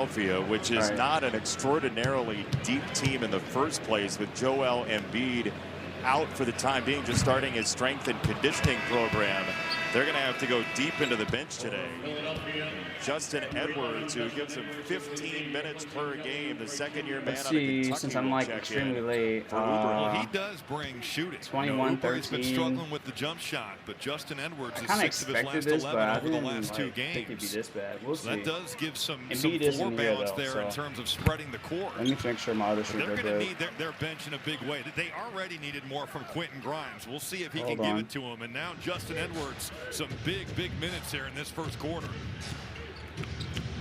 Philadelphia, which is not an extraordinarily deep team in the first place, with Joel Embiid out for the time being, just starting his strength and conditioning program. They're going to have to go deep into the bench today. Justin Edwards, who gives him 15 minutes per game, the second-year man out of Kentucky. Since I'm like extremely late, well, he does bring shooting. 21-13. He's been struggling with the jump shot, but Justin Edwards is 6 of his last this, 11 over the last 2 games. Think it'd be this bad. We'll see. That does give some floor balance there in terms of spreading the court. Let me make sure my other shooters are good. They're going to need their bench in a big way. They already needed more from Quentin Grimes. We'll see if he can give it to him. And now Justin Edwards, some big minutes here in this first quarter.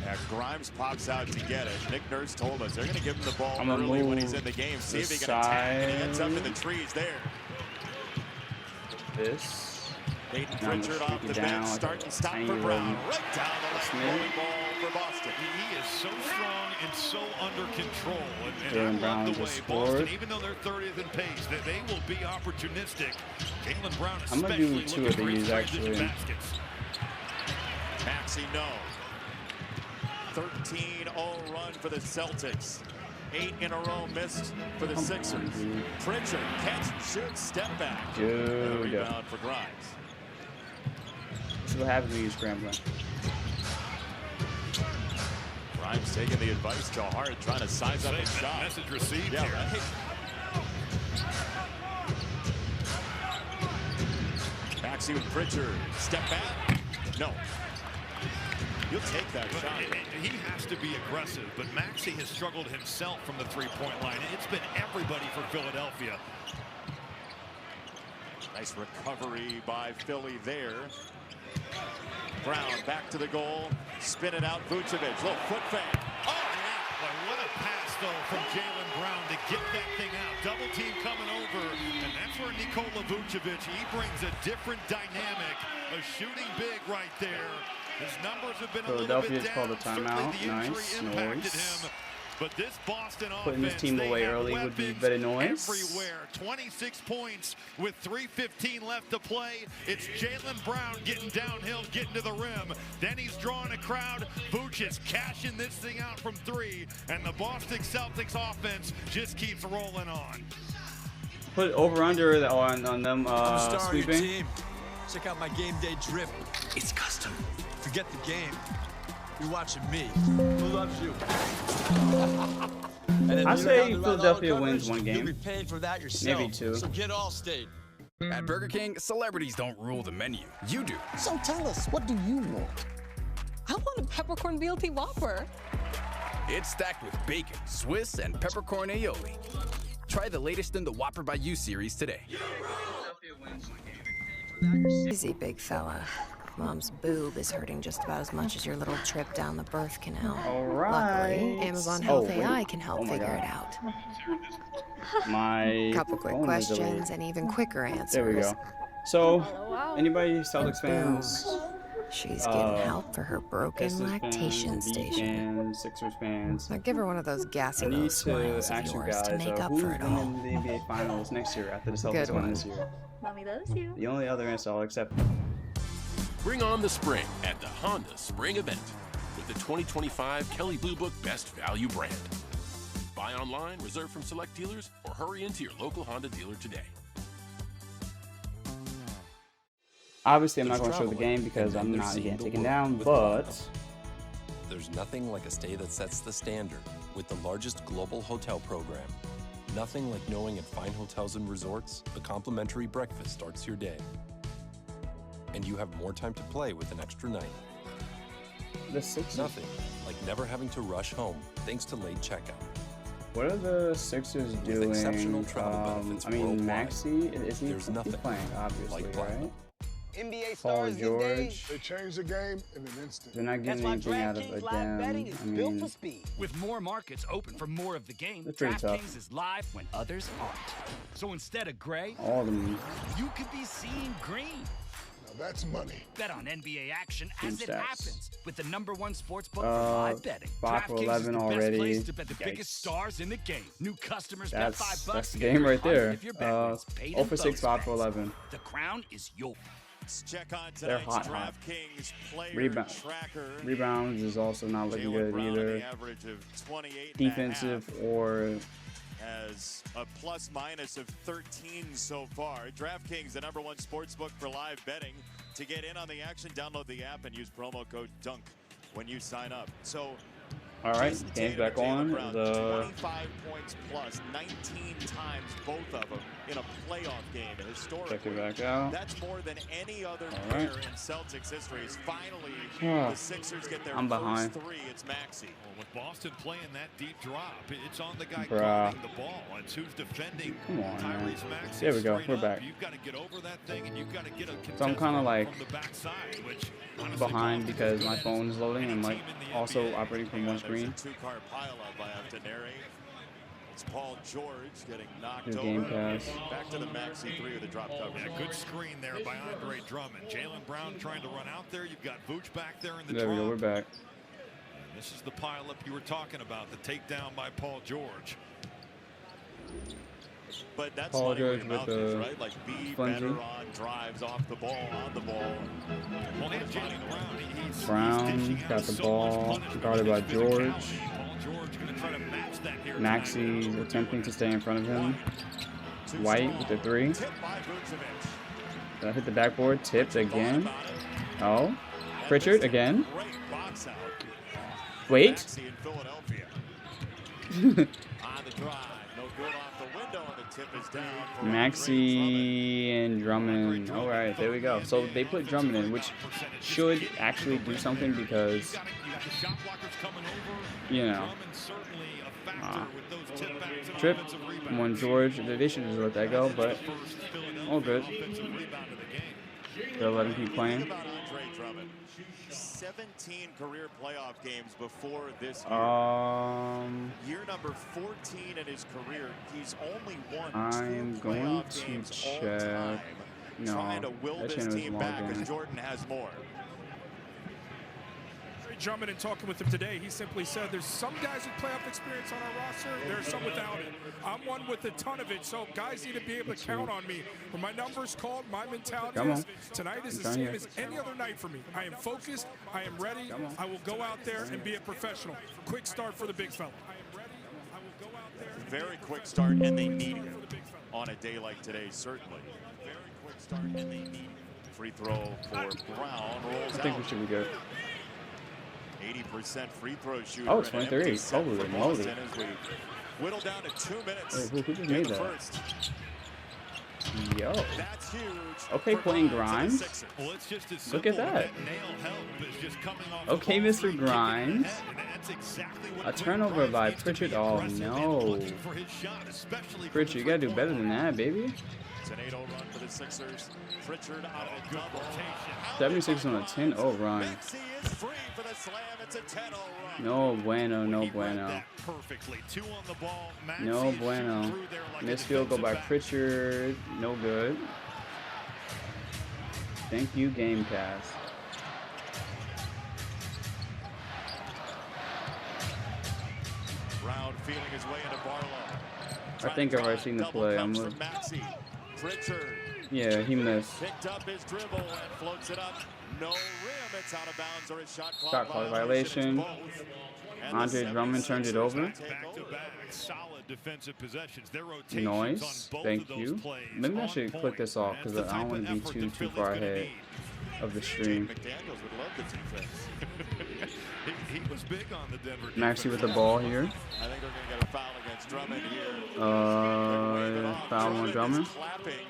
Yeah, Grimes pops out to get it. Nick Nurse told us they're going to give him the ball early when he's in the game. See if he can attack, and he ends up in the trees there. Peyton Pritchard off the bench, start and stop for Brown. Right down the left, rolling ball for Boston. He is so strong and so under control. And I love the way Boston, even though they're 30th in pace, that they will be opportunistic. Jaylen Brown especially looking for his transition baskets. Maxey, no. 13-0 run for the Celtics. 8 in a row missed for the Sixers. Pritchard, catch and shoot, step back. And a rebound for Grimes. So what happens when you're scrambling? Grimes taking the advice to Hart, trying to size up his shot. Message received here. Right. Maxey with Pritchard. Step back. No. You'll take that shot. He has to be aggressive, but Maxey has struggled himself from the three-point line. It's been everybody for Philadelphia. Nice recovery by Philly there. Brown back to the goal. Spin it out. Vucevic. Little foot fake. Oh, yeah. Boy, what a pass, though, from Jaylen Brown to get that thing out. Double team coming over, and that's where Nikola Vucevic, he brings a different dynamic. A shooting big right there. His numbers have been a little bit down. Called a timeout. Nice. But this Boston putting this team away early would be very nice. Everywhere. 26 points with 3:15 left to play. It's Jaylen Brown getting downhill, getting to the rim. Then he's drawing a crowd. Vooch is cashing this thing out from 3. And the Boston Celtics offense just keeps rolling on. Put over under on them sweeping. Check out my game day drip. It's custom. Forget the game. You're watching me. Who loves you? I say Philadelphia wins one game. You'll be paying for that yourself. Maybe 2. So get Allstate. At Burger King, celebrities don't rule the menu. You do. So tell us, what do you want? I want a peppercorn BLT Whopper. It's stacked with bacon, Swiss, and peppercorn aioli. Try the latest in the Whopper by You series today. Easy, big fella. Mom's boob is hurting just about as much as your little trip down the birth canal. All right. Luckily, Amazon Health AI can help figure it out. Couple quick questions and even quicker answers. There we go. So, anybody Celtics fans? She's getting help for her broken lactation station. Sixers fans. Now give her one of those gassy little smiles of yours to make up for it all. Who's in the NBA Finals next year after the Celtics win this year? Mommy loves you. The only other answer I'll accept. Bring on the spring at the Honda Spring Event with the 2025 Kelley Blue Book Best Value brand. Buy online, reserve from select dealers, or hurry into your local Honda dealer today. Obviously, I'm not going to show the game because I'm not getting taken down, but there's nothing like a stay that sets the standard with the largest global hotel program. Nothing like knowing at fine hotels and resorts, a complimentary breakfast starts your day. And you have more time to play with an extra night. The Sixers. Nothing like never having to rush home thanks to late checkout. What are the Sixers doing? Exceptional travel benefits worldwide. Maxey, is he nothing playing, obviously, like right? NBA Paul George. They changed the game in an instant. They're not getting anything out of it again. With more markets open for more of the game, DraftKings DraftKings is live when others aren't. So instead of gray, all of them. You could be seeing green. That's money. Bet on NBA action as it happens with the #1 sports book for live betting. 5 for 11 DraftKings is the already. best place to bet the biggest stars in the game. New customers bet $5. That's the game right there. If your bet wins, paid 0 for 6, 5 for 11. The crown is yours. Check on They're tonight's hot. DraftKings player tracker. Rebounds is also not looking Jaylen good Brown, either. the average of 28 Defensive or has a plus-minus of 13 so far. DraftKings, the #1 sportsbook for live betting. To get in on the action, download the app and use promo code DUNK when you sign up. So, all right, game's back on. 25 points plus, 19 times both of them in a playoff game historically. Check it back out. That's more than any other player in Celtics history. Finally, the Sixers get their first three. It's Maxey. Well, with Boston playing that deep drop, it's on the guy guarding the ball. It's who's defending. Come on, Tyrese Maxey. There we go. We're back. You've got to get over that thing, and you've got to get a So I'm kind of like from the backside, which behind because my phone is loading. I'm like also operating from one screen. There's a two-car pileup by Aftenary. It's Paul George getting knocked Good over. game pass. Back to the Maxey 3 with the drop cover. Yeah, good screen there by Andre Drummond. Jaylen Brown trying to run out there. You've got Vooch back there in the There we go. We're back. And this is the pileup you were talking about, the takedown by Paul George. But that's Paul funny George with the the right? Like be better on drives, off the ball, on the ball. Well, and Jaylen Brown, Brown got the ball, guarded by George. Maxey attempting to stay in front of him. White with the 3. Hit the backboard, tipped again. Oh, Pritchard again. Wait. Maxey and Drummond. All right, there we go. So they put Drummond in, which should actually do something because, you know, trip one George. They should just let that go, but all good. They'll let him keep playing. 17 career playoff games before this year. Year number 14 in his career. He's only won 2 playoff games all time. No, trying to will this team back as Jordan has more. Drummond and talking with him today, he simply said there's some guys with playoff experience on our roster, there are some without it. I'm one with a ton of it, so guys need to be able to count on me. When my number's called, my mentality is tonight is the same as any other night for me. I am focused, I am ready, I will go out there and be a professional. Quick start for the big fella. I am ready, I will go out there. Very quick start, and they need it on a day like today, certainly. Very quick start, and they need it. Free throw for Brown, rolls out. I think we should be good. 80% free throw shooter. Oh, 23. Holy moly. As we whittle down to 2 minutes. Wait, who just made that? First. Yo. That's huge. Okay, playing Grimes. Well, it's just as look at that. Okay, Mr. Grimes. A turnover by Pritchard. Oh, no. Pritchard, you got to do better than that, baby. It's an 8-0 run for the Sixers. Pritchard on a double. 76 on a 10-0 run. Maxey is free for the slam. It's a 10-0 run. No bueno, no bueno. No bueno. Missed field goal by Pritchard. No good. Thank you, Game Pass. Brown feeling his way into Barlow. I think I've already seen the play. I'm from Maxey. Pritchard. Yeah, he missed. Picked up his dribble and floats it up. No rim. It's out of bounds or a shot clock violation. Andre Drummond turned it over. Back-to-back solid defensive possessions. Their rotations Nice. on both Thank of those you. plays Maybe I should click this off because I don't want to be too far ahead of the stream. McDaniels would love the defense. he was big on the Denver defense. Maxey with the ball here. I think they're going to get a foul against Drummond here. Foul on Drummond. Clapping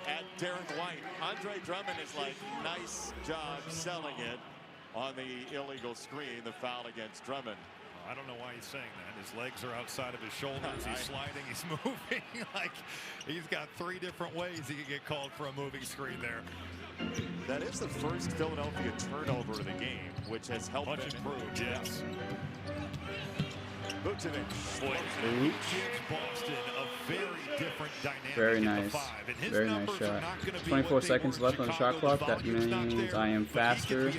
at Derek White. Andre Drummond is like, nice job selling it on the illegal screen. The foul against Drummond. I don't know why he's saying that. His legs are outside of his shoulders. He's sliding. He's moving. Like he's got 3 different ways he can get called for a moving screen there. That is the first Philadelphia turnover of the game, which has helped much improved. Yes. Vucevic. Boston, a very different dynamic. Very nice. Very nice shot. 24 seconds left on the shot clock. That means I am faster.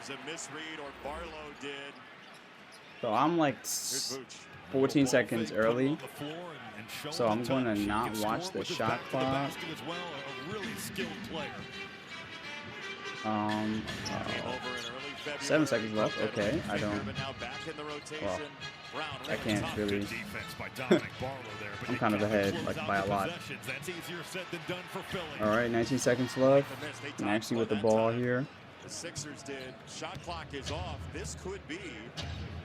A misread, or Barlow did. So I'm like 14 seconds early. So I'm going to not watch the shot clock. 7 seconds left. Okay, I don't. Well, I can't really. I'm kind of ahead, like by a lot. All right, 19 seconds left. Maxey with the ball here. The Sixers did. Shot clock is off. This could be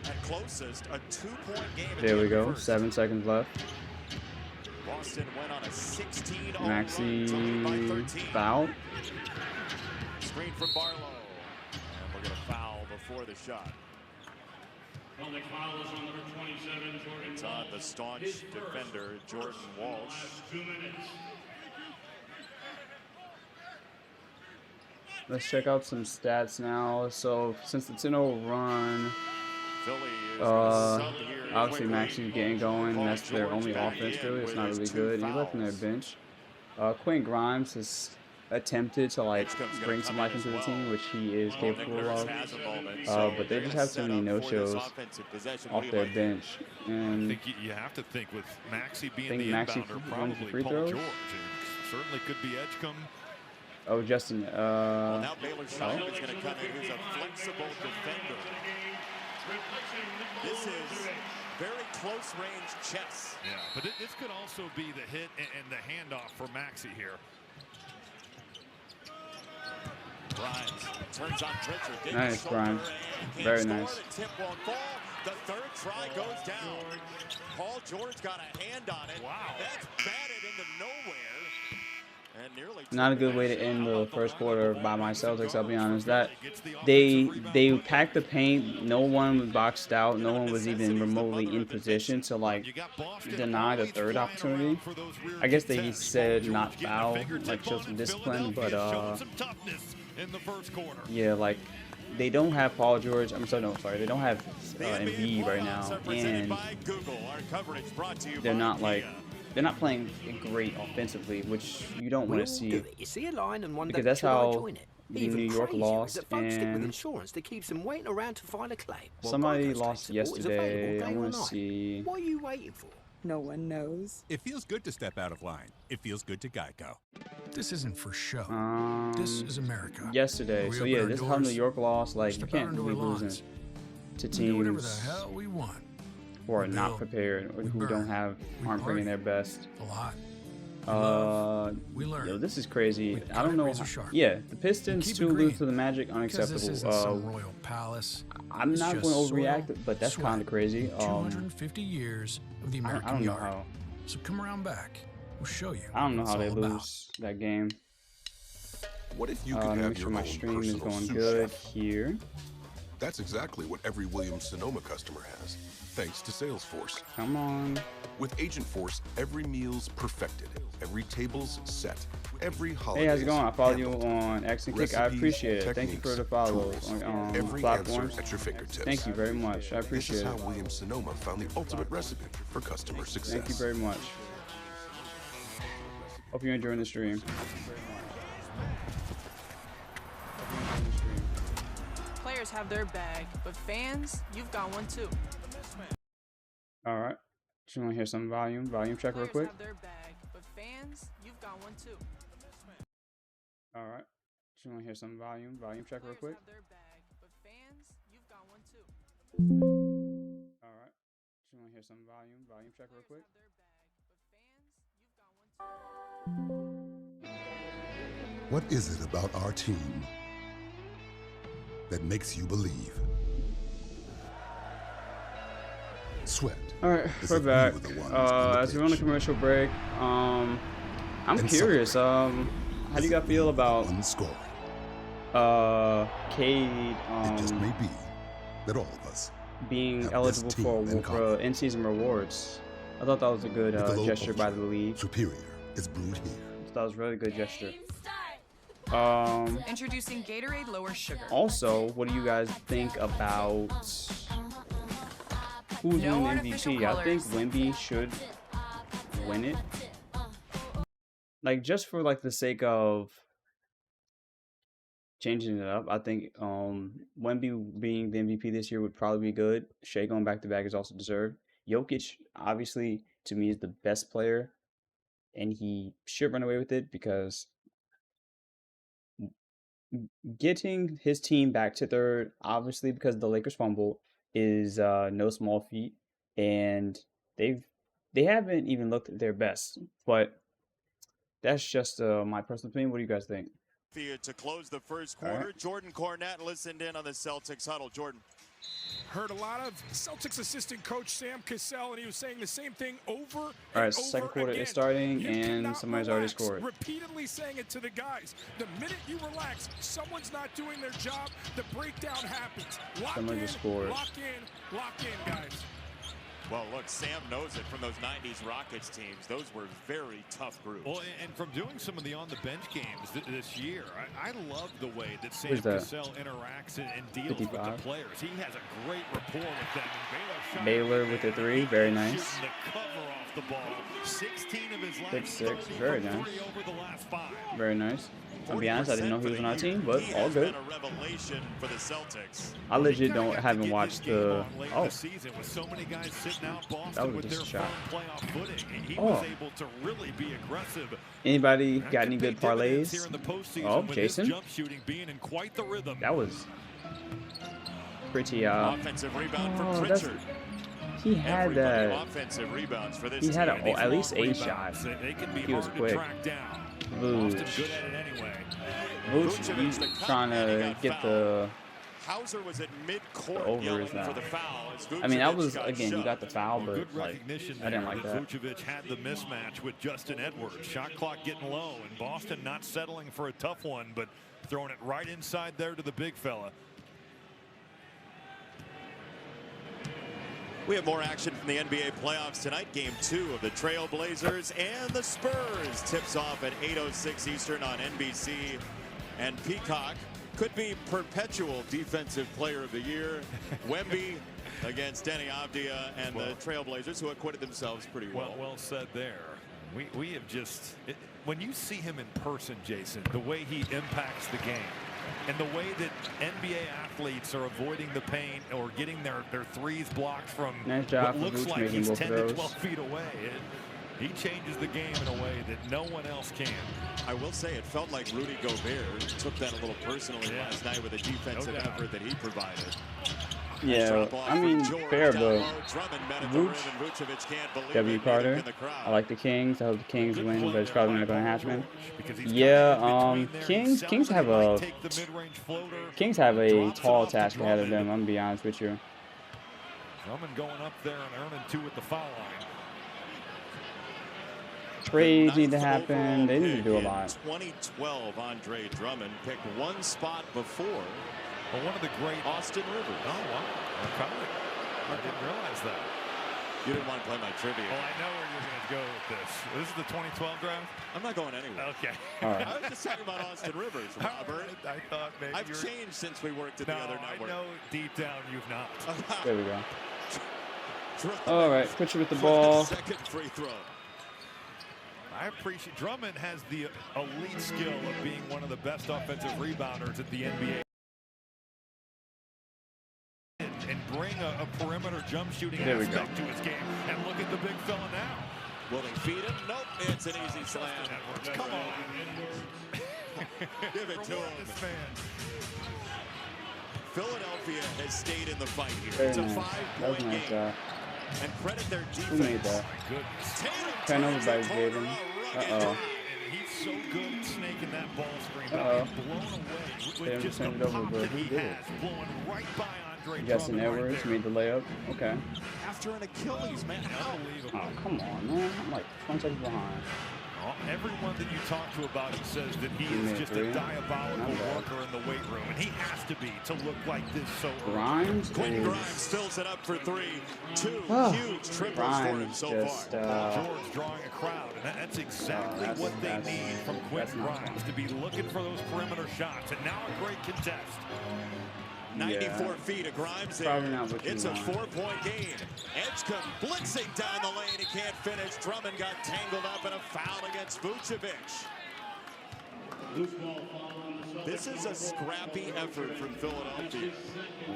at closest a 2-point game. There we go. 7 seconds left. Boston went on a 16. Maxey foul. Screen from Barlow. And we're going to foul before the shot. It's on the staunch defender, Jordan Walsh. Let's check out some stats now. So since the 10-0 run, obviously Maxey's getting going. That's their only offense, really. It's not really good. And he left on their bench. Quentin Grimes has attempted to like bring some life into the team, which he is capable of. But they just have so many no-shows off their bench. And I think you have to think with Maxey being the inbounder, probably free Paul throws. George. Certainly could be Edgecombe. Oh, Justin. Well, now Baylor Shine is going to come in. Who's a flexible defender. This is very close range chess. Yeah, but this could also be the hit and the handoff for Maxey here. Grimes turns on Pritchard. Nice, Grimes. Very nice. The tip won't fall. The third try goes down. Paul George got a hand on it. Wow. That's batted into nowhere. And nearly not a good way to end the first quarter by my Celtics, I'll be honest. That they packed the paint. No one was boxed out. No one was even remotely in position to like deny the third opportunity. I guess they said not foul, like show some discipline, but yeah, like they don't have Paul George. I'm sorry, no, sorry, they don't have Embiid right now, and they're not like. They're not playing great offensively, which you don't want to see, because that's how the New York lost, and somebody lost yesterday. I want to see. What are you waiting for? No one knows. It feels good to step out of line. It feels good to Geico. This isn't for show. This is America. Yesterday, so yeah, this is how New York lost. Like you can't be losing to teams whatever the hell we want. Who are not prepared or who aren't bringing their best. Yo, this is crazy. I don't know. Yeah, the Pistons to lose to the Magic, unacceptable. I'm not going to overreact, but that's kind of crazy. 250 years of the American I don't know how. So come around back. We'll show you. I don't know how they lose that game. What if you could have make sure my stream is going good here. That's exactly what every Williams-Sonoma customer has, thanks to Salesforce. Come on. With Agent Force, every meal's perfected, every table's set, every holiday. Hey, how's it going? I follow you on X and Kick. I appreciate it. Thank you for the follow on every platforms. At your fingertips. Thank you very much. I appreciate it. This is how Williams-Sonoma found the ultimate recipe for customer success. Thank you very much. Hope you're enjoying the stream. Players have their bag, but fans, you've got one too. All right. Just want to hear some volume check real quick. Have their bag, but fans, you've got one too. All right. Just want to hear some volume check real quick. Have their bag, but fans, you've got one too. All right. Just want to hear some volume check real quick. What is it about our team that makes you believe? Sweat. All right, we're back. As we're on a commercial break, I'm curious. How do you guys feel about Cade? It just may be that all of us being eligible for in-season rewards. I thought that was a good gesture by the league. Superior is brewed here. I thought that was a really good gesture. Introducing Gatorade Lower Sugar. Also, what do you guys think about who's winning MVP? I think Wemby should win it. Like, just for like the sake of changing it up. I think Wemby being the MVP this year would probably be good. Shea going back to back is also deserved. Jokic, obviously, to me, is the best player, and he should run away with it because getting his team back to third, obviously because the Lakers fumbled, is no small feat, and they haven't even looked at their best. But that's just my personal opinion. What do you guys think? To close the first quarter, right. Jordan Cornette listened in on the Celtics huddle. Jordan. Heard a lot of Celtics assistant coach Sam Cassell, and he was saying the same thing over and All right, over second quarter again. Is starting, you and somebody's already scored. Repeatedly saying it to the guys. The minute you relax, someone's not doing their job, the breakdown happens. Lock in, guys. Well, look, Sam knows it from those 90s Rockets teams. Those were very tough groups. Well, and from doing some of the on-the-bench games this year, I love the way that Sam Cassell interacts and deals 55. With the players. He has a great rapport with them. And Baylor with the three, very nice. The cover off the ball. 16 of his last 6-6, very nice. Over the last 5. Very nice. I'll be honest, I didn't know he was on our team, but all good. For the Celtics. I legit haven't watched the. Oh, that was just a shot. Oh. Anybody got any good parlays? Oh, Jason. That was pretty. Offensive rebound from Pritchard. He had offensive rebounds for this. He had at least a shot. He was quick. Vooch. Vooch, he's trying to get the was at mid-court overs now. For the foul. I mean, that was, again, you got the foul, but like, I didn't like that. Vucevic had the mismatch with Justin Edwards. Shot clock getting low, and Boston not settling for a tough one, but throwing it right inside there to the big fella. We have more action from the NBA playoffs tonight. Game 2 of the Trail Blazers and the Spurs tips off at 8:06 Eastern on NBC. And Peacock could be perpetual defensive player of the year. Wemby against Denny Avdia and the Trail Blazers, who acquitted themselves pretty well. Well said there. We have just, when you see him in person, Jason, the way he impacts the game, and the way that NBA athletes are avoiding the paint or getting their threes blocked from what looks like he's 10 to 12 feet away. He changes the game in a way that no one else can. I will say it felt like Rudy Gobert took that a little personally last night with the defensive effort that he provided. Yeah, I mean, fair, but Vooch, W. Carter, I like the Kings. I hope the Kings win, but it's probably not going to happen. Yeah, Kings have a tall task ahead of them. I'm gonna be honest with you. Drummond going up there and earning 2 at the foul line. Trades need to happen. They need to do a lot. 2012, Andre Drummond picked 1 spot before. Well, one of the great Austin Rivers. Oh, wow. Okay. I didn't realize that. You didn't want to play my trivia. Well, I know where you're going to go with this. This is the 2012 draft? I'm not going anywhere. Okay. Right. I was just talking about Austin Rivers, Robert. I thought maybe I've changed since we worked at the other network. I know deep down you've not. There we go. All right, Pritchard with the ball. Second free throw. I appreciate Drummond has the elite skill of being one of the best offensive rebounders at the NBA. And bring a perimeter jump shooting aspect to his game. And look at the big fella now. Will they feed him? Nope. It's an easy slam. Come on. Give it to him. Philadelphia has stayed in the fight here. It's a 5-point game. And credit their defense. Who made that? Turnover by Jaden. Uh-oh. He's so good at snaking that ball screen. Uh-oh. Blown away with just the pop that he has. Blowing right by Andre Justin Edwards made the layup. Okay. After an Achilles, man. Unbelievable. Oh, come on, man. I'm like 20 seconds behind. Everyone that you talk to about him says that he is just a diabolical worker in the weight room, and he has to be to look like this so early. Grimes fills it up for 3. 2 huge triples for him so far. George drawing a crowd, and that's exactly what they need from Quentin Grimes, to be looking for those perimeter shots. And now a great contest. 94 feet of Grimes there. It's a 4-point game. Edgecombe blitzing down the lane. He can't finish. Drummond got tangled up in a foul against Vucevic. This is a scrappy effort from Philadelphia.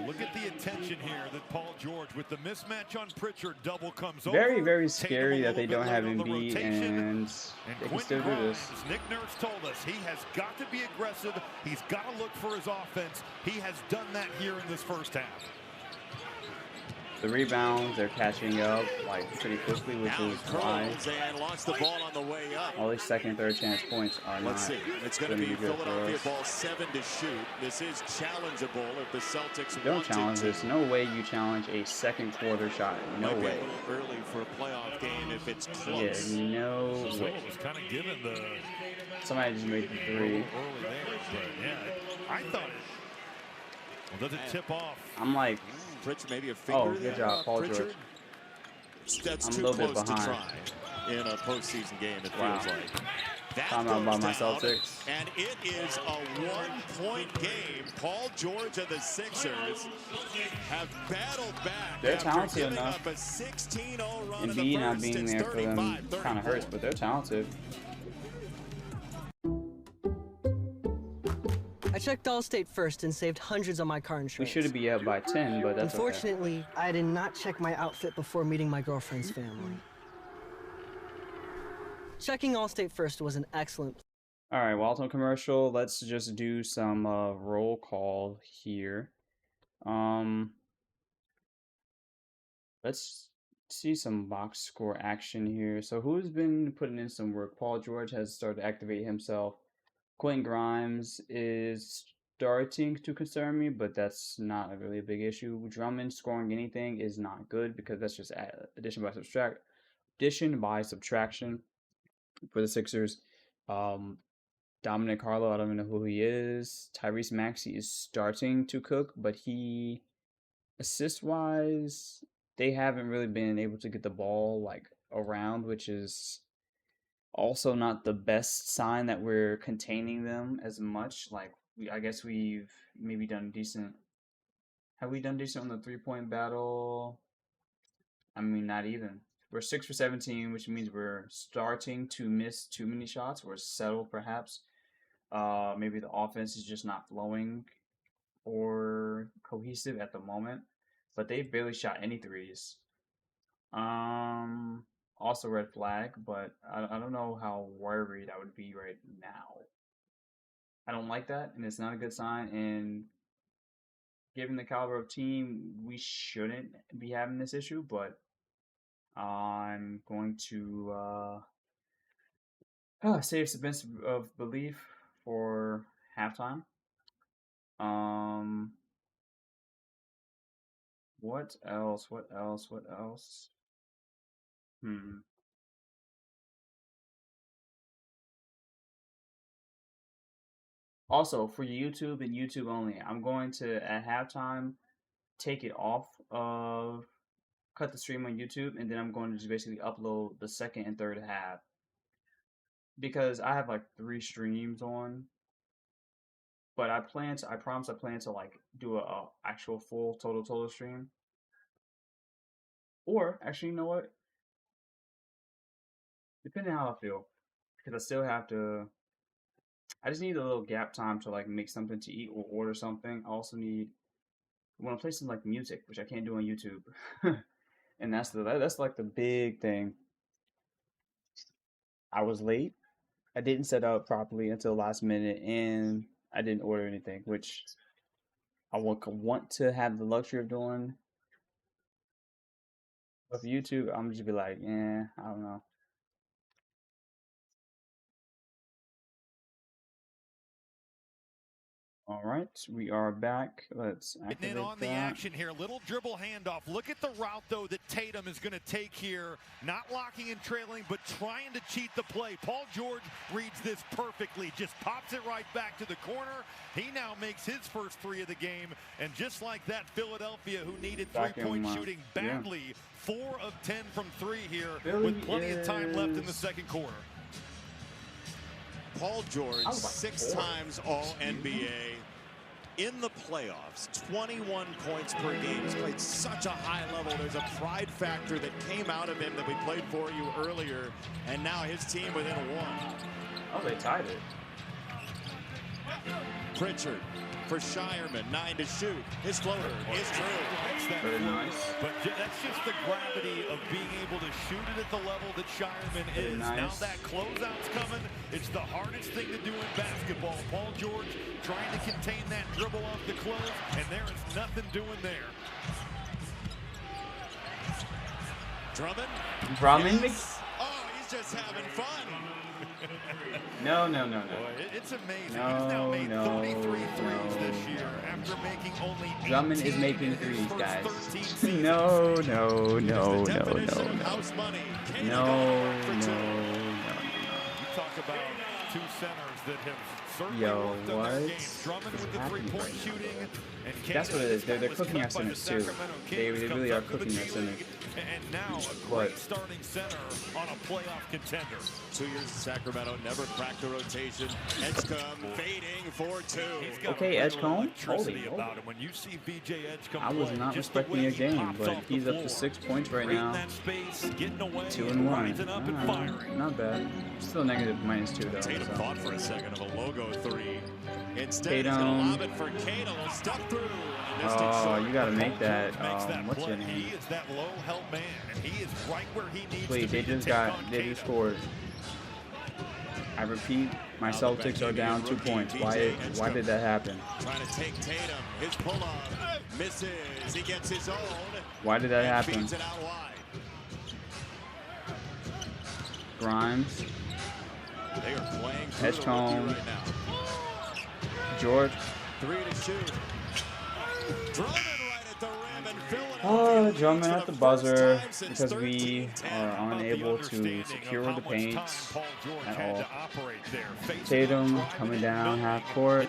Look at the attention here that Paul George with the mismatch on Pritchard. Double comes very, over. very scary that they don't have Embiid and they can still do this. Nick Nurse told us he has got to be aggressive. He's got to look for his offense. He has done that here in this first half. The rebounds, they're catching up like pretty quickly, which is why and lost the ball on the way up. all these second, third chance points are not. Let's see. It's going to be Philadelphia ball 7 to shoot. This is challengeable if the Celtics don't challenge this. No way you challenge a second quarter shot. No way. way. A little early for a playoff game if it's close. Yeah, no way. Was kind of given the somebody just made the 3. Early there, but yeah, I thought it. Well, does it tip off? I'm like, Pritchard, maybe a finger. oh, good job, Paul George. That's I'm too a little close bit behind. to try in a postseason game, it feels like. That I'm out by my down, Celtics. and it is a 1-point game. Paul George and the Sixers have battled back. They're talented giving enough. Up a 16-0 run Embiid in the not first. being It's there for them 35-34. kind of hurts, but they're talented. I checked Allstate first and saved hundreds on my car insurance. We should be up by 10, but that's Unfortunately, I did not check my outfit before meeting my girlfriend's family. Checking Allstate first was an excellent. All right, Walton commercial. Let's just do some roll call here. Let's see some box score action here. So who's been putting in some work? Paul George has started to activate himself. Quentin Grimes is starting to concern me, but that's not really a big issue. Drummond scoring anything is not good because that's just addition by subtraction for the Sixers. Dominic Harlow, I don't even know who he is. Tyrese Maxey is starting to cook, but he, assist-wise, they haven't really been able to get the ball like around, which is also not the best sign that we're containing them as much. Like I guess we've maybe done decent. Have we done decent on the 3-point battle? I mean, not even. We're 6 for 17, which means we're starting to miss too many shots or settle perhaps. Maybe the offense is just not flowing or cohesive at the moment. But they've barely shot any threes. Also red flag, but I don't know how worried I would be right now. I don't like that, and it's not a good sign. And given the caliber of team, we shouldn't be having this issue, but I'm going to save suspense of belief for halftime. What else? Also, for YouTube and YouTube only, I'm going to, at halftime, take it off of, cut the stream on YouTube, and then I'm going to just basically upload the second and third half. Because I have like 3 streams on. But I promise I plan to like do a actual full total stream. Or, actually, you know what? Depending on how I feel. Because I still have to, I just need a little gap time to like make something to eat or order something. I also need, I want to play some like music, which I can't do on YouTube. And that's like the big thing. I was late. I didn't set up properly until last minute, and I didn't order anything, which I want to have the luxury of doing. With YouTube, I'm just be like, I don't know. All right, we are back. Let's activate Getting in on the action here. Little dribble handoff. Look at the route, though, that Tatum is going to take here. Not locking and trailing, but trying to cheat the play. Paul George reads this perfectly. Just pops it right back to the corner. He now makes his first 3 of the game. And just like that, Philadelphia, who needed 3-point shooting badly, 4 of 10 from 3 here with plenty of time left in the second quarter. Paul George, 6 times All-NBA. In the playoffs, 21 points per game. He's played such a high level. There's a pride factor that came out of him that we played for you earlier, and now his team within 1. Oh, they tied it. Pritchard for Shireman, 9 to shoot. His floater is true. Very nice. But that's just the gravity of being able to shoot it at the level that Shireman is. Nice. Now that closeout's coming. It's the hardest thing to do in basketball. Paul George trying to contain that dribble off the close, and there is nothing doing there. Drummond? Yes. Oh, he's just having fun. No. Boy, it's amazing. He's now made 33 threes this year after making only 18 Drummond is making in his threes, first guys. 13 seasons. No. House money. No. You talk about two centers that have certainly Yo, worked on what their game. Drummond with the three-point right shooting. And That's what it is. They're was cooking our cut by the centers too. Sacramento They Kings, really comes are up to the cooking our G centers. League, and now a great starting center on a playoff contender. 2 years in Sacramento, never cracked the rotation. Edgecombe fading for 2. Okay, Edgecombe. Holy about him. When you see VJ Edgecombe I was play, not just the respecting way your he game, pops but off the he's up to floor. 6 points right Reading now. that space, getting away, 2 and and 1. rising up and firing. Not bad. Still negative -2 though. Tatum So. thought for a second of a logo 3. Instead, Tatum. he's going to lob it for Cato. Stuck through. Oh, you got to make that. What's play. your name? He is that low help man, and he is right where he needs Wait, to they be just to take on they Cato. just scored. I repeat, my Celtics are down 2 points. Why did that happen? Trying to take Tatum. His pull-up misses. He gets his own. Why did that and happen? feeds it out wide. Grimes, They are playing through the rookie Edgecombe, right now. George. 3 to shoot. Drummond right at the rim and Philadelphia Oh, leads Drummond for at the first buzzer time since because we 13-10. are unable to secure the paint at all. Tatum coming down half court,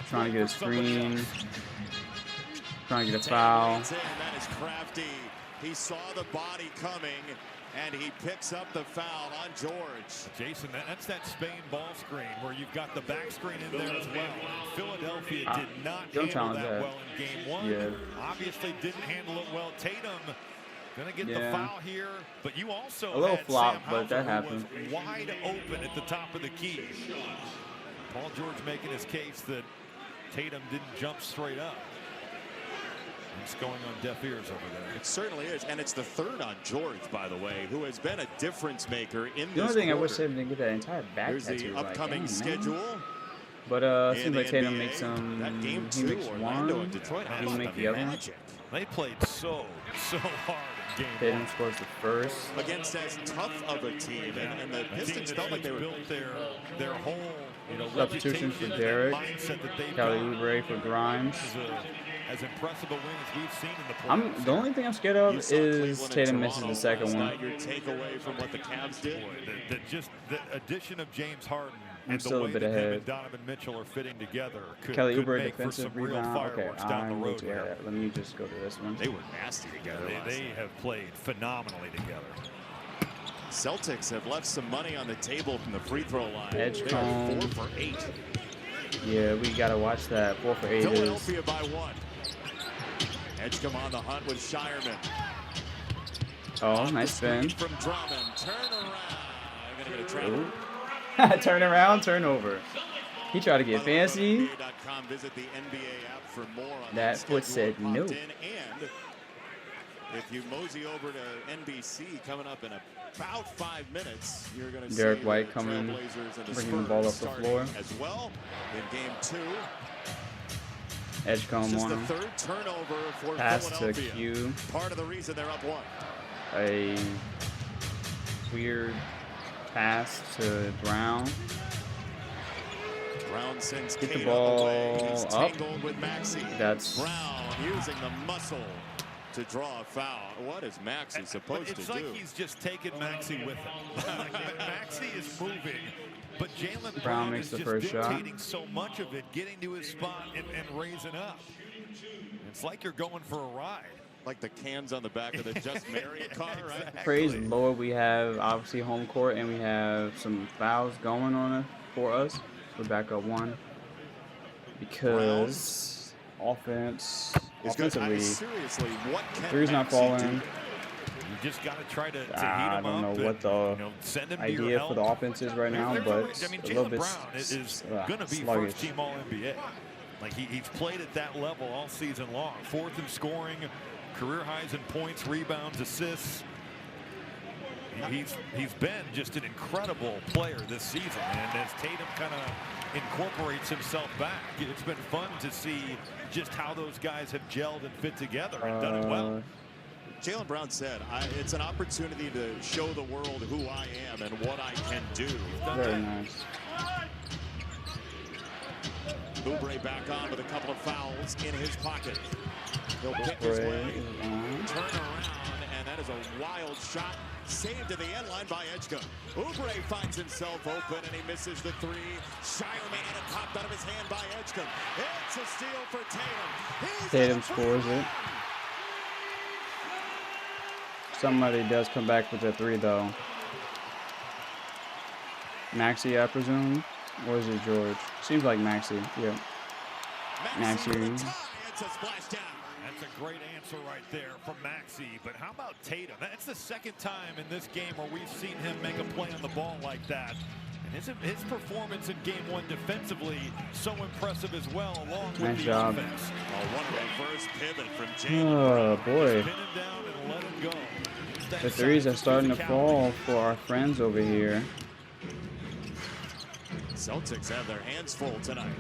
trying to get a screen, trying to get a foul. That is crafty. He saw the body coming, and he picks up the foul on George. Jason, that's that Spain ball screen where you've got the back screen in there as well. Philadelphia did not handle that well in game 1. Yeah. Obviously didn't handle it well. Tatum gonna get the foul here, but you also a little had flop, Sam but that Hauser, who happened. was wide open at the top of the key. Paul George making his case that Tatum didn't jump straight up. It's going on deaf ears over there. It certainly is, and it's the third on George, by the way, who has been a difference maker in The this only thing I wish quarter. Tatum didn't get that entire back Here's tattoo. the upcoming like, schedule. But in seems the like Tatum NBA. makes some. That game He 2, makes Orlando one. and Detroit. How He about make the the other one. Magic? They played so hard in game Tatum 1. scores the first. Against as tough of a team, and the Pistons felt like they were built their whole Substitution for Derek. Kelly Oubre for Grimes. As impressive a win as we've seen in the The only thing I'm scared of You saw is Cleveland Tatum and misses the Toronto second last one. night. Your takeaway from what the Cavs did? The addition of James Harden I'm and the still a way bit that him ahead. and Donovan Mitchell are fitting together Kelly could Oubre make for defensive some real rebound. Okay, fireworks down the I'm road yeah, here. let me just go to this one. They were nasty together. They have played phenomenally together. Celtics have left some money on the table from the free throw line. Edgecombe. They are 4 for 8. Yeah, we gotta watch that. 4 for 8 is. Philadelphia by 1. Edgecombe on the hunt with Shireman. Oh, nice spin. From Drummond. Turn around. I'm gonna get a travel. Ooh. Turn around, turnover. He tried to get fancy. NBA.com. Visit the NBA app for more on That foot said schedule no. popped in. And if you mosey over to NBC coming up in about 5 minutes, you're going to see Derek White the coming, Trailblazers and the bringing the Spurs ball up the starting floor. as well in game 2. Edgecombe Just the one. 3rd turnover for Pass to Philadelphia. Q. Part of the reason they're up 1. A weird pass to Brown. Brown sends Get the Cade ball on the way. He's up. tangled with Maxey. That's Brown using the muscle to draw a foul. What is Maxey supposed to do? It's like he's just taking Maxey with him. Maxey is moving, but Jaylen Brown makes is the just first shot. dictating so much of it, getting to his spot and raising up. It's like you're going for a ride. Like the cans on the back of the Just Marriott car, right? Exactly. Praise the Lord, we have obviously home court and we have some fouls going on for us. We're back up 1 because offensively, Seriously, what can three's not Maxey do? falling. You just got to try to heat him I don't know up what the send him idea for the offense is right now, but I mean, a little Jaylen bit Brown is going to be sluggish. first-team All-NBA. Like he's played at that level all season long. 4th in scoring, career highs in points, rebounds, assists. He's been just an incredible player this season, and as Tatum kind of incorporates himself back, it's been fun to see just how those guys have gelled and fit together and done it well. Jaylen Brown said, it's an opportunity to show the world who I am and what I can do. Very nice. Oubre back on with a couple of fouls in his pocket. He'll pick his way, turn around, and that is a wild shot. Saved to the end line by Edgecombe. Oubre finds himself open and he misses the three. Shireman had it popped out of his hand by Edgecombe. It's a steal for Tatum. Tatum scores it. Somebody does come back with a three though. Maxey, I presume, or is it George? Seems like Maxey. Yeah. Maxey. It's a splashdown. That's a great answer right there from Maxey. But how about Tatum? That's the second time in this game where we've seen him make a play on the ball like that. And his performance in game 1 defensively so impressive as well, along with the offense. One reverse pivot from Jaylen. Oh boy. Pin him down and let him go. The threes are starting to fall for our friends over here. Celtics have their hands full tonight.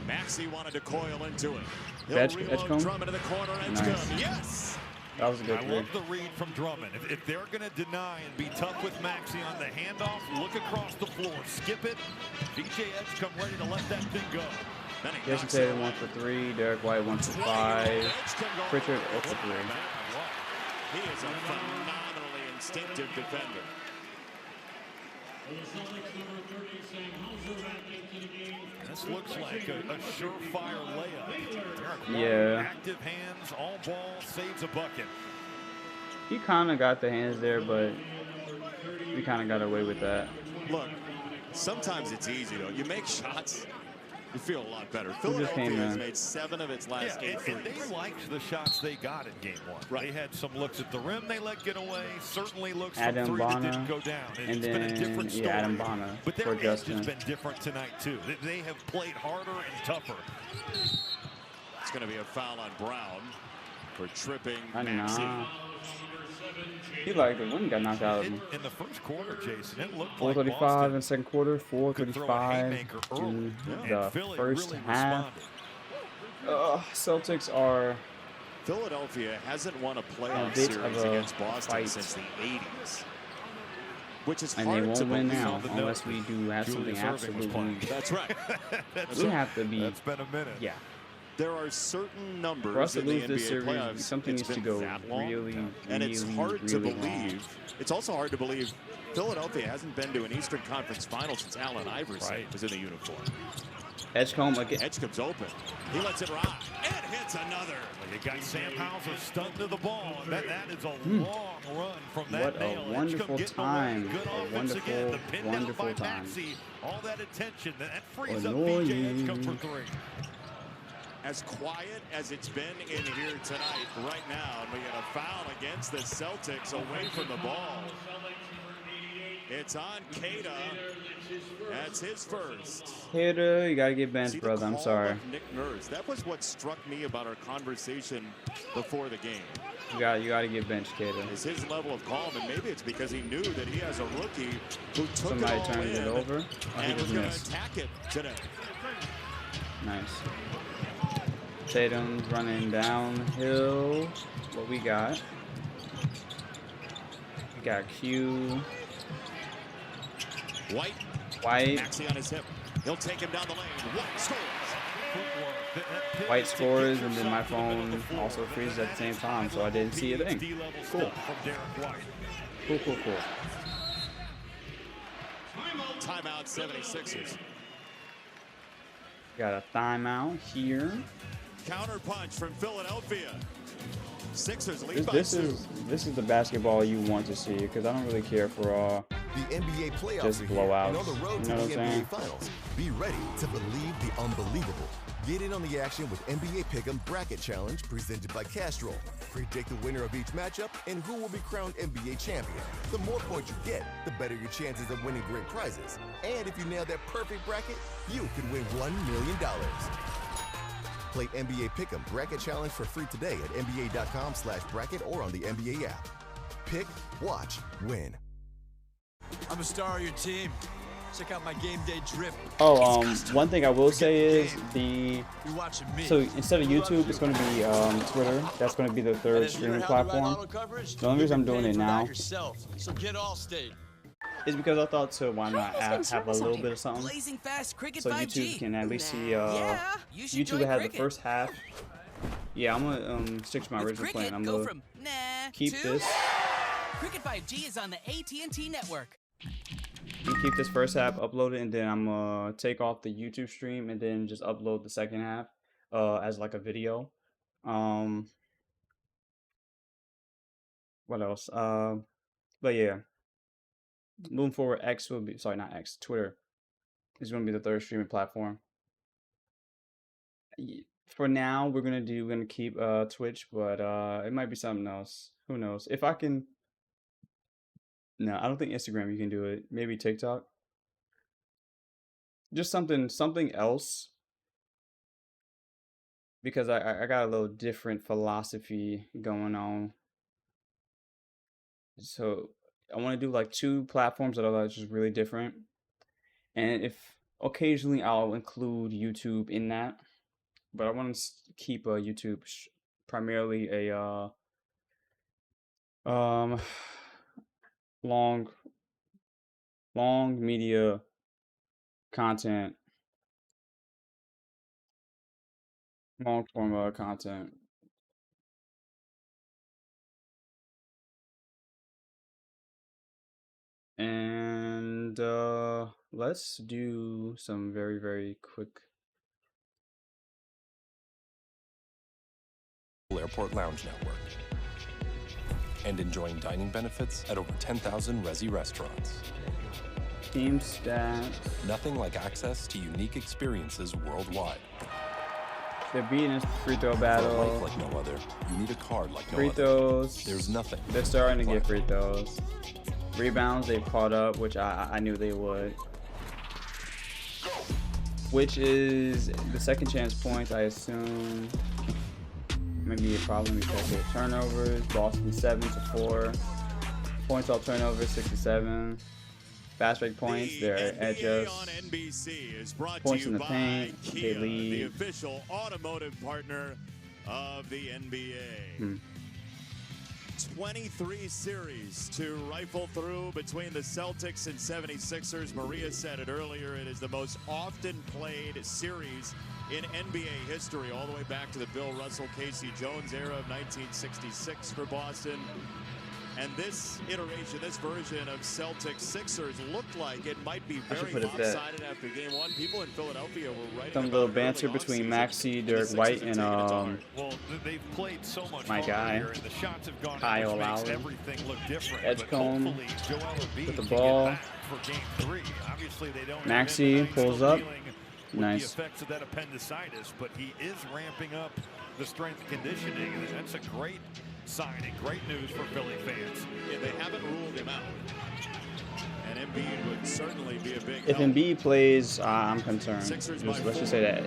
Maxey wanted to coil into it. Edgecombe? Drummond in the corner. Nice. Yes. That was a good I love the read from Drummond. If they're going to deny and be tough with Maxey on the handoff, look across the floor, skip it. VJ Edgecombe ready to let that thing go. Jason Tatum 1 for 3. Derek White 1 for 5. Pritchard 0 for 3. He is a phenomenally instinctive defender. This looks like a surefire layup. Yeah. Active hands, all ball, saves a bucket. He kind of got the hands there, but we kind of got away with that. Look, sometimes it's easy though. You make shots, you feel a lot better. He just Philadelphia has made 7 of its last 8 threes. And they liked the shots they got in game 1. Right. They had some looks at the rim they let get away. Certainly looks Adam from 3 that Bonner, didn't go down. and it's been a different story. Adam Bonner but their for edge Justin. has been different tonight too. They have played harder and tougher. It's going to be a foul on Brown for tripping Maxey. He like the wind got knocked out of him. In the first quarter, Jason, it looked 4:35 in like the second quarter, 4:35 in the first half. Celtics are Philadelphia hasn't won a playoff a bit series of a against Boston fight. since the 80s. Which is And hard they won't to win believe. now unless we do have something absolutely. That's right. We have to be. That's been a minute. Yeah. There are certain numbers For us to in the lose NBA this series, playoffs. something It's needs to been go that long, really, and it's really, hard to really believe. wrong. It's also hard to believe Philadelphia hasn't been to an Eastern Conference Final since Allen Iverson was in the uniform. Edgecombe again. Edgecombe's open. He lets it ride and hits another. You got Sam Hauser stunned to the ball. That is a long run from that What nail. a wonderful time. Good A offense again. The pin down wonderful by time. Maxey. All that attention. That frees up Annoying. VJ Edgecombe for 3. As quiet as it's been in here tonight, right now, and we get a foul against the Celtics away from the ball. It's on Keita. That's his first. Hitter, you gotta get benched, brother. I'm sorry. Nick Nurse. That was what struck me about our conversation before the game. You gotta get benched, Keita. Is his level of calm, and maybe it's because he knew that he has a rookie who took Somebody it all turned in it over. and was going to attack it today. Nice. Tatum's running downhill. What we got? We got Q. White. Maxey on his hip. He'll take him down the lane. White scores. White scores, and then my phone also freezes at the same time, so I didn't see a thing. Cool. Cool. Timeout 76ers. Got a timeout here. Counter punch from Philadelphia. Sixers lead by This 2. is the basketball you want to see, because I don't really care for the NBA playoffs just are here, blowouts. and on the road You to know the what I'm saying? NBA Finals. Be ready to believe the unbelievable. Get in on the action with NBA Pick'em Bracket Challenge presented by Castrol. Predict the winner of each matchup and who will be crowned NBA champion. The more points you get, the better your chances of winning great prizes. And if you nail that perfect bracket, you could win $1 million. Play NBA Pick'em Bracket Challenge for free today at nba.com/bracket or on the NBA app. Pick, watch, win. I'm a star of your team. Check out my game day drip. Oh, one thing I will say is so instead of YouTube, it's going to be Twitter. That's going to be the third streaming platform. The only reason I'm doing it now is because I thought, so why not have a little bit of something, so YouTube can at least see. YouTube had the first half. Yeah, I'm gonna stick to my original plan. I'm gonna keep this. Cricket 5G is on the AT&T network. You keep this first half uploaded, and then I'm gonna take off the YouTube stream and then just upload the second half as like a video. What else? But yeah, moving forward, X will be, sorry, not X, Twitter is gonna be the third streaming platform. For now, we're gonna keep Twitch, but it might be something else. Who knows? If I can. No, I don't think Instagram you can do it. Maybe TikTok. Just something else. Because I got a little different philosophy going on. So I want to do like 2 platforms that are just really different. And if occasionally I'll include YouTube in that. But I want to keep YouTube primarily a long media content, long form content. And let's do some very, very quick. Airport Lounge Network. And enjoying dining benefits at over 10,000 Resi restaurants. Team stats. Nothing like access to unique experiences worldwide. They're beating us free throw battle. Like no other. You need a card like no free other. Throws. There's nothing. They're starting to get free throws. Rebounds, they've caught up, which I knew they would. Which is the second chance points, I assume. Maybe a problem because of turnovers. Boston 7-4. Points off turnovers 67. Fast break points, they're at just points in the paint. They lead. The official automotive partner of the NBA. 23 series to rifle through between the Celtics and 76ers. Maria said it earlier, it is the most often played series in NBA history, all the way back to the Bill Russell, Casey Jones era of 1966 for Boston. And this iteration, this version of Celtics Sixers looked like it might be very lopsided after game 1. People in Philadelphia were writing some little banter between Maxey, Dirk White, and well, they've played so much my guy, here, and the shots have gone Kyle Lowry. Everything look different. Edgecombe with the ball. For game 3. Obviously, they don't Maxey pulls up. Nice. The effects of that appendicitis, but he is ramping up the strength and conditioning, and that's a great signing. Great news for Philly fans. Yeah, they haven't ruled him out. And Embiid would certainly be a big If Embiid plays, I'm concerned. Let's just say that.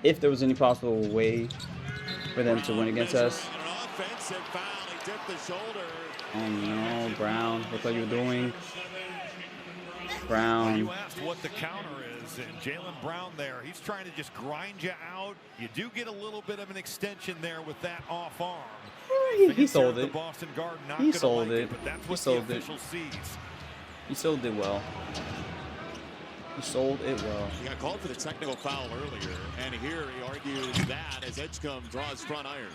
If there was any possible way for them to win against us. Oh no, Brown. What are you doing? Brown. You asked what the counter is, and Jaylen Brown there, he's trying to just grind you out. You do get a little bit of an extension there with that off arm. He sold it. He sold it. He sold it. He sold it well. He sold it well. He got called for the technical foul earlier, and here he argues that as Edgecombe draws front iron.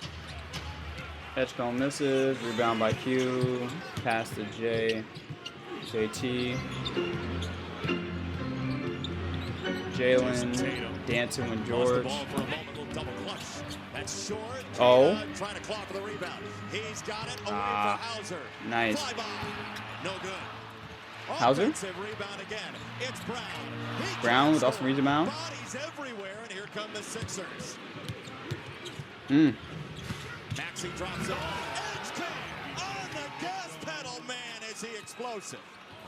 Edgecombe misses. Rebound by Q. Pass to JT. Jalen dancing with George. That's short. Oh. Trying to claw for the rebound. He's got it away for Hauser. Nice. No good. Hauser. Rebound again. It's Brown. Brown with also rebound. Bodies everywhere, and here come the Sixers. Maxey drops it on. On the gas pedal, man, is he explosive.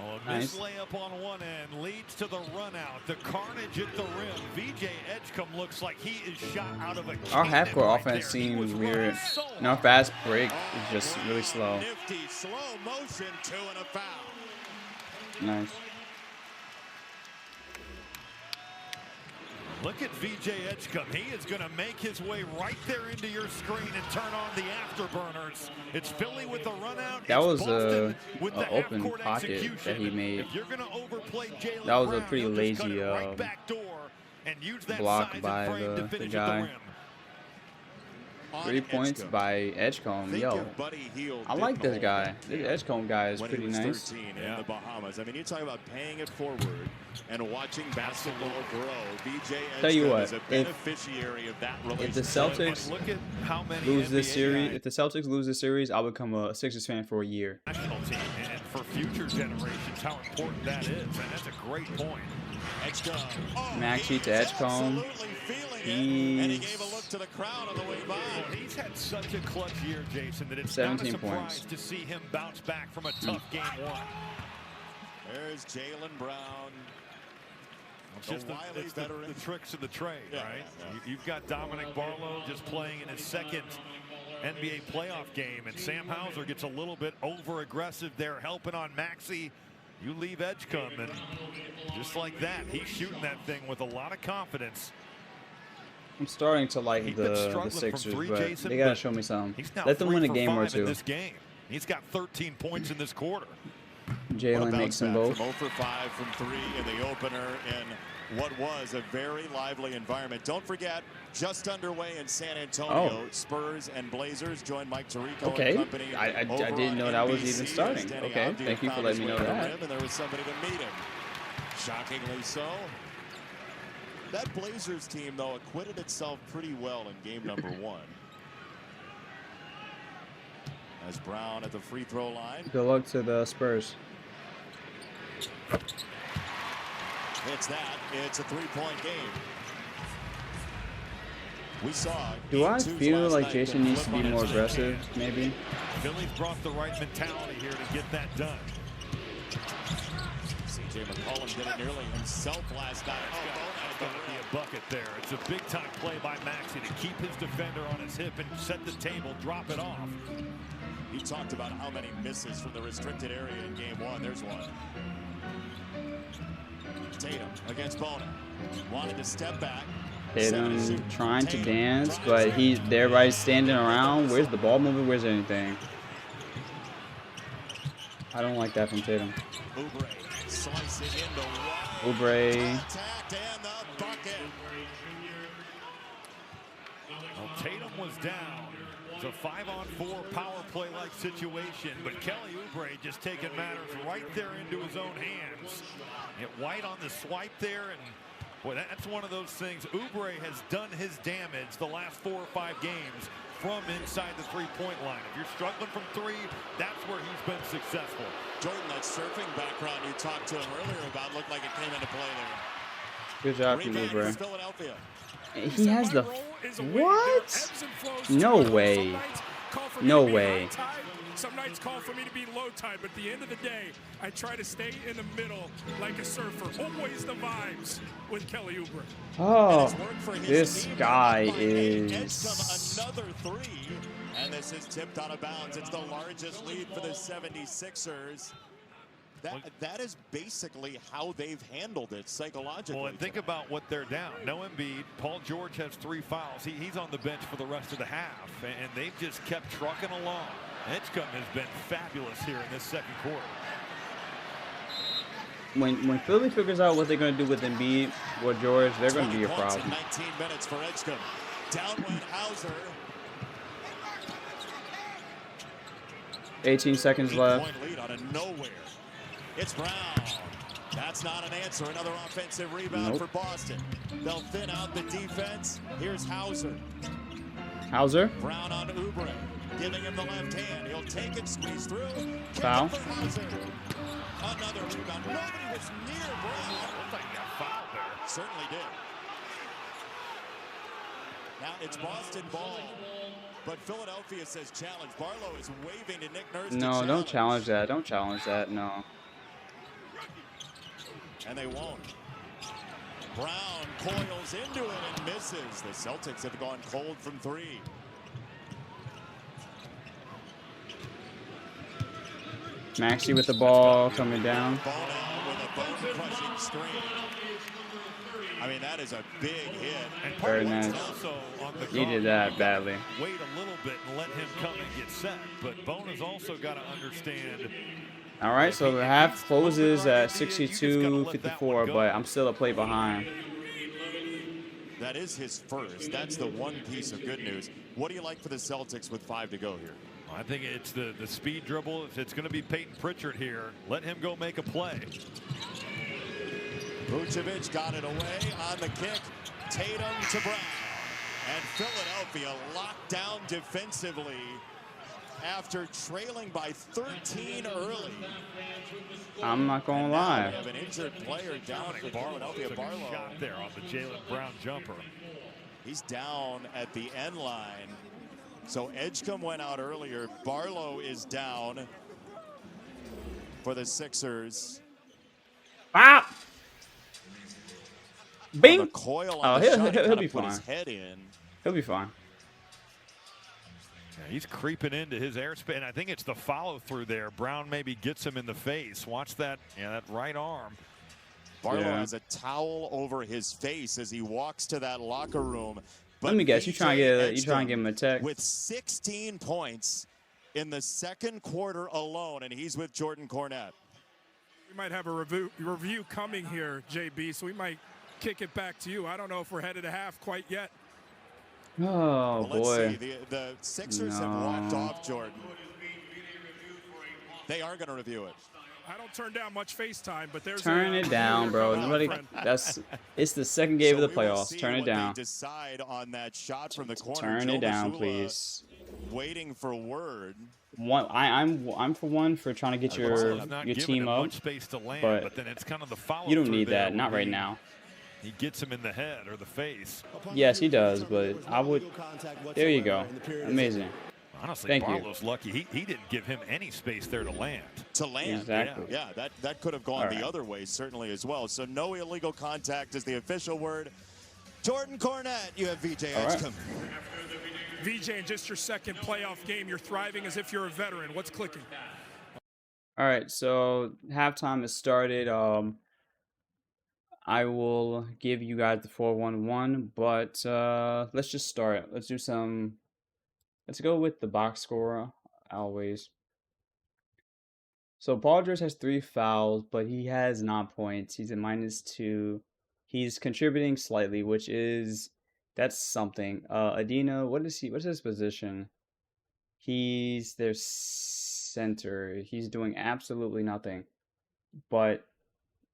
Oh, a missed layup on one end leads to the run out. The carnage at the rim. VJ Edgecombe looks like he is shot out of a cannon. Our half-court offense seems weird. And our fast break is just really slow. Nifty slow motion, 2 and a foul. Nice. Look at VJ Edgecombe. He is going to make his way right there into your screen and turn on the afterburners. It's Philly with the run out. That was an open pocket that he made. That was a pretty lazy block by the guy. 3 points by Edgecombe. Yo, I like this guy. This Edgecombe guy is pretty nice. In the Bahamas. I mean, you talk about paying it forward and watching basketball grow. VJ Edgecombe is a beneficiary of that relationship. If the Celtics lose this series, I'll become a Sixers fan for a year. National team, and for future generations, how important that is. And that's a great point. Maxey to Edgecombe. And he gave a look to the crowd on the way by. He's had such a clutch year, Jason, that it's 17 not a surprise points. to see him bounce back from a tough game one. There's Jaylen Brown. It's just the tricks of the trade, right? You've got Dominic Barlow just playing in his second NBA playoff game, and Sam Hauser gets a little bit over-aggressive there, helping on Maxey. You leave Edgecombe, and just like that, he's shooting that thing with a lot of confidence. I'm starting to like the Sixers, but they gotta show me something. Let them win a game or two. This game. He's got 13 points in this quarter. Jalen makes them both. 0 for 5 from 3 in the opener in what was a very lively environment. Don't forget, just underway in San Antonio, Spurs and Blazers join Mike Tirico and company. I didn't know that was even starting. Okay, thank you for letting me know that. And there was somebody to meet him. Shockingly so. That Blazers team, though, acquitted itself pretty well in game number 1. As Brown at the free throw line. Good luck to the Spurs. It's that. It's a 3-point game. We saw. Do I feel like Jason needs to be more aggressive, maybe? Philly's brought the right mentality here to get that done. CJ McCollum did it nearly himself last night. It's got to be a bucket there. It's a big-time play by Maxey to keep his defender on his hip and set the table, drop it off. He talked about how many misses from the restricted area in game 1. There's one. Tatum against Bona. Wanted to step back. Tatum trying to dance, but everybody's standing around. Where's the ball moving? Where's anything? I don't like that from Tatum. Oubre slicing into Oubre. Contact and the bucket. Well, Tatum was down. It's a 5-on-4 power play-like situation, but Kelly Oubre just taking matters right there into his own hands. Get White on the swipe there, and boy, that's one of those things. Oubre has done his damage the last 4 or 5 games from inside the three-point line. If you're struggling from 3, that's where he's been successful. Jordan, that surfing background you talked to him earlier about looked like it came into play there. Good job from Oubre. Philadelphia. He has the what? No way. No way. Some nights call for me to be low tide, but at the end of the day, I try to stay in the middle like a surfer. Always the vibes with Kelly Oubre. Oh, this guy is. Another 3, and this is tipped out of bounds. It's the largest lead for the 76ers. That is basically how they've handled it psychologically. Well, and think about what they're down. No Embiid. Paul George has 3 fouls. He's on the bench for the rest of the half, and they've just kept trucking along. Edgecombe has been fabulous here in this second quarter. When Philly figures out what they're going to do with Embiid or George, they're going to be a problem. 19 minutes for Edgecombe. Down went Hauser. 18 seconds left. 8-point lead out of nowhere. It's Brown. That's not an answer. Another offensive rebound for Boston. They'll thin out the defense. Here's Hauser. Hauser. Brown on Oubre. Giving him the left hand. He'll take it, squeeze through. Foul. Another rebound. Nobody was near Brown. Looks like he got fouled there. Certainly did. Now it's Boston ball, but Philadelphia says challenge. Barlow is waving to Nick Nurse. No, don't challenge that. Don't challenge that. No. And they won't. Brown coils into it and misses. The Celtics have gone cold from three. Maxey with the ball coming down. Ball down with a bone-crushing screen. I mean, that is a big hit. And very nice. Needed that badly. Wait a little bit and let him come and get set. But Bone has also got to understand. All right, so the half closes at 62-54, but I'm still a play behind. That is his first. That's the one piece of good news. What do you like for the Celtics with 5 to go here? I think it's the speed dribble. If it's going to be Peyton Pritchard here, let him go make a play. Vucevic got it away on the kick. Tatum to Brown. And Philadelphia locked down defensively after trailing by 13 early. I'm not going to lie. We have an injured player down for Philadelphia. Barlow shot there on the Jaylen Brown jumper. He's down at the end line. So Edgecombe went out earlier. Barlow is down for the Sixers. Ah! Bing! The coil Oh, on the shot, he'll be put fine. his head in. He'll be fine. Yeah, he's creeping into his airspace, and I think it's the follow-through there. Brown maybe gets him in the face. Watch that, that right arm. Barlow has a towel over his face as he walks to that locker room. But Let me guess, you trying to give him a tech? With 16 points in the second quarter alone, and he's with Jordan Cornette. We might have a review coming here, JB, so we might kick it back to you. I don't know if we're headed to half quite yet. Oh, well, boy. Let's see. The Sixers have walked off Jordan. They are going to review it. I don't turn down much FaceTime, but there's Turn it down, bro. Nobody. It's the second game of the playoffs. Turn it down. Decide on that shot from the corner. Turn it down, please. Waiting for word. I'm for one for trying to get your team up, space to land, but then it's kind of the follow you don't need that. Not right now. He gets him in the head or the face. Yes, he does, but I would. There you go. Amazing. Honestly, Thank Barlow's lucky. He didn't give him any space there to land. Exactly. Yeah, that could have gone the other way, certainly, as well. So no illegal contact is the official word. Jordan Cornette, you have VJ Edgecombe. VJ, in just your second playoff game, you're thriving as if you're a veteran. What's clicking? All right, so halftime has started. I will give you guys the 4-1-1, but let's just start. Let's go with the box score, always. So Paul George has 3 fouls, but he has 9 points. He's at -2. He's contributing slightly, that's something. Adina, what's his position? He's their center. He's doing absolutely nothing. But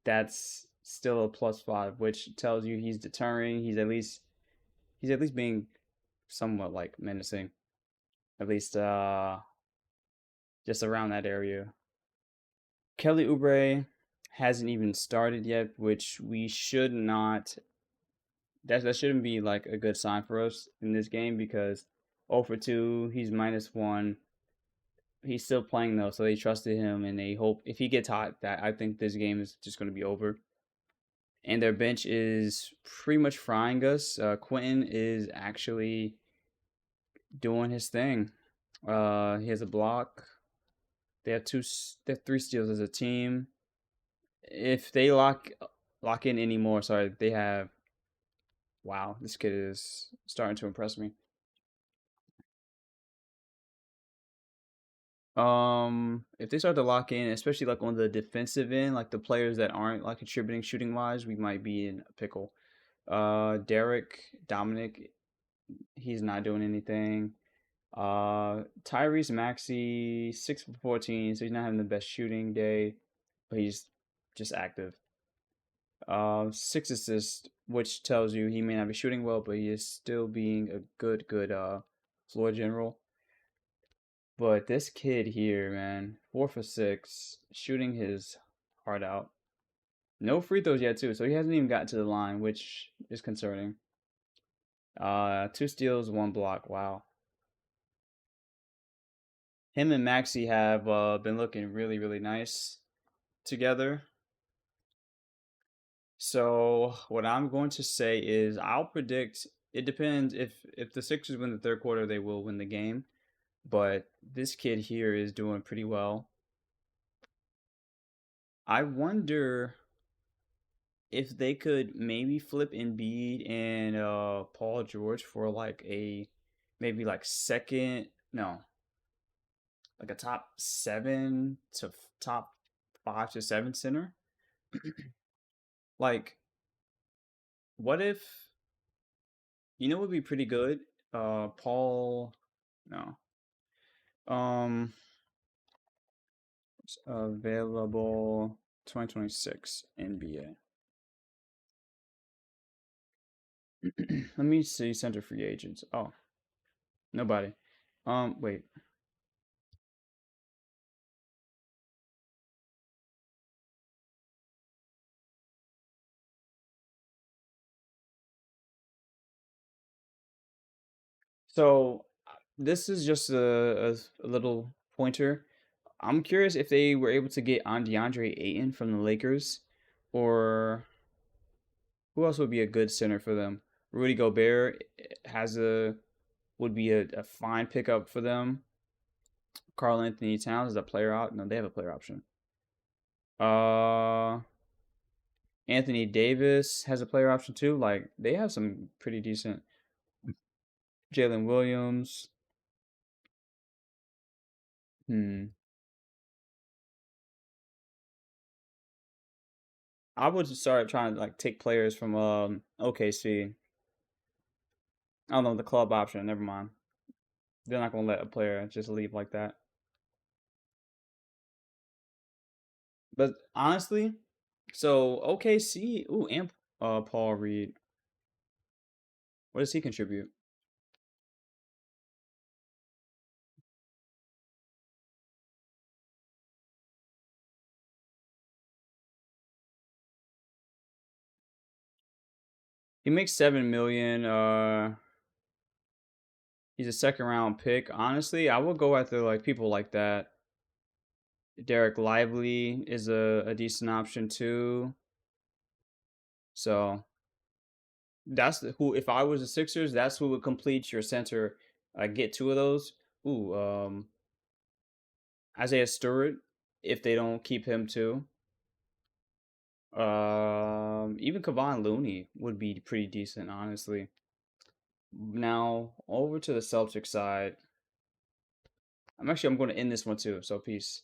that's still a +5, which tells you he's deterring. He's at least being somewhat like menacing. At least just around that area. Kelly Oubre hasn't even started yet, which we should not. That shouldn't be like a good sign for us in this game because 0 for 2, he's -1. He's still playing though, so they trusted him and they hope if he gets hot, that I think this game is just going to be over. And their bench is pretty much frying us. Quentin is actually doing his thing. He has a block. They have 3 steals as a team. If they lock in anymore, they have. Wow, this kid is starting to impress me. If they start to lock in, especially like on the defensive end, like the players that aren't like contributing shooting wise, we might be in a pickle. Dominic, he's not doing anything. Tyrese Maxey, 6 for 14, so he's not having the best shooting day, but he's just active. 6 assists, which tells you he may not be shooting well, but he is still being a good floor general. But this kid here, man, 4 for 6, shooting his hard out. No free throws yet too, so he hasn't even gotten to the line, which is concerning. 2 steals, 1 block. Wow. Him and Maxey have been looking really, really nice together. So what I'm going to say is I'll predict. It depends if the Sixers win the third quarter, they will win the game. But this kid here is doing pretty well. I wonder if they could maybe flip Embiid and Paul George for like a maybe like second, no, like a top 7 to top 5 to 7 center. Like, what if, you know, would be pretty good? Paul, no, available 2026 NBA. Let me see center free agents. Oh, nobody. Wait. So this is just a little pointer. I'm curious if they were able to get on DeAndre Ayton from the Lakers, or who else would be a good center for them? Rudy Gobert would be a fine pickup for them. Karl Anthony Towns is a player out. No, they have a player option. Anthony Davis has a player option too. Like, they have some pretty decent. Jalen Williams. I would start trying to like take players from OKC. I don't know, the club option. Never mind. They're not gonna let a player just leave like that. But honestly, so OKC. Ooh, and Paul Reed. What does he contribute? He makes 7 million. He's a second round pick. Honestly, I would go after like people like that. Derek Lively is a decent option too. So that's who. If I was the Sixers, that's who would complete your center. Get 2 of those. Ooh, Isaiah Stewart, if they don't keep him too. Even Kevon Looney would be pretty decent, honestly. Now over to the Celtics side. I'm going to end this one too. So peace.